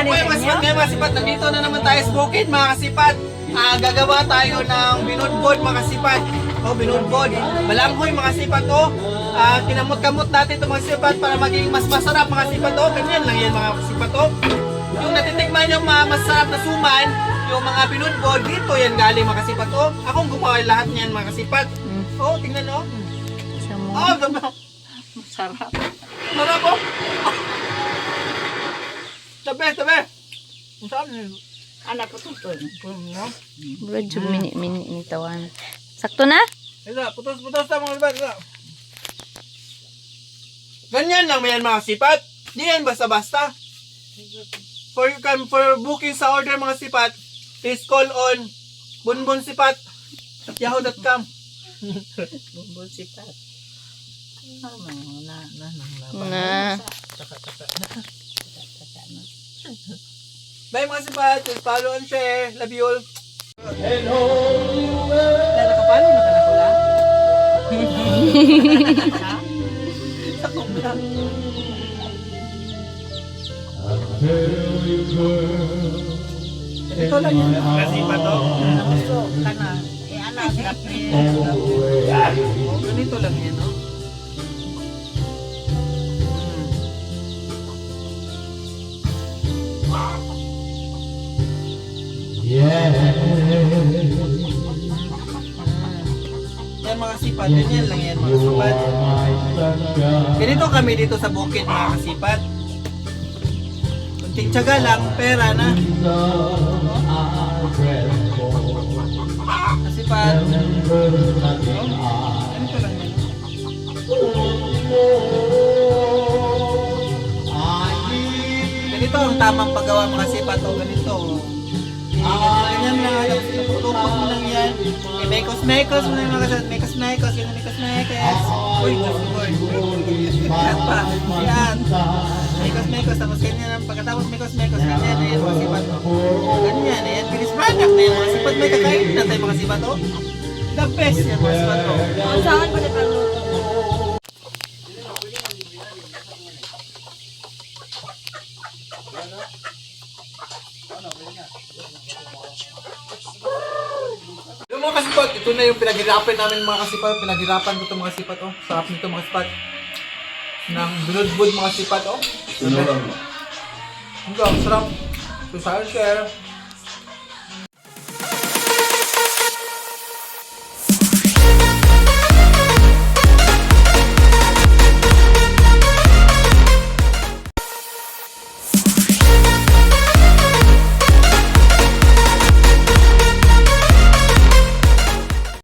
po yung mga sipat ngayon mga kasipat. Nandito na naman tayo sa bukid mga kasipat. Gagawa tayo ng binudbod mga kasipat. Binudbod. Balanghoy mga kasipat kinamot-kamot natin ito mga kasipat para maging mas masarap mga kasipat Ganyan lang yan mga kasipat Yung natitikman yung mga masarap na suman, yung mga binudbod, dito yan galing mga kasipat Akong gumawa lahat niyan mga kasipat. Tingnan ganda. Masarap. Sarap Tabi. Saan yun? Anak ko ito. Medyo mini tawan. Sakto na? Ila, putos na mga libat. Ganyan lang yan mga sipat. Di yan basta-basta. For booking sa order mga sipat, please call on bunbunsipat@yahoo.com. Bunbunsipat. Na. Bye mga sipat. Please follow and share. Love you all. Nakapalo na ka na pula? Sakong lang. Ito lang yan. Kasi pa to. Gusto ka na. Anak. Ganito lang yan, Yan mga sipat, ganyan lang yan mga sipat. Ganito kami dito sa bukid mga kasipat. Kunting tiyaga lang, pera na. Kasipat. Ganito lang yan. Ganito ang tamang paggawa mga sipat ganito. Ganyan lang, tupok mo lang yan. Mekos mo lang mga kasat. Mekos. Uy, yan pa. Yan. Mekos. Tapos ganyan lang. Pagkatapos mekos. Ganyan na yan mga sipat. Ganyan na yan. Finish product na yan mga sipat. May kakain na tayo mga sipat. The best yan mga sipat. Saan pa nito? Yung mga kasipat, ito na yung pinaghirapan namin mga kasipat. Pinaghirapan ko ito mga kasipat. Sarap nito mga kasipat. Ng binudbud mga kasipat. Sarap. Sarap. So, share.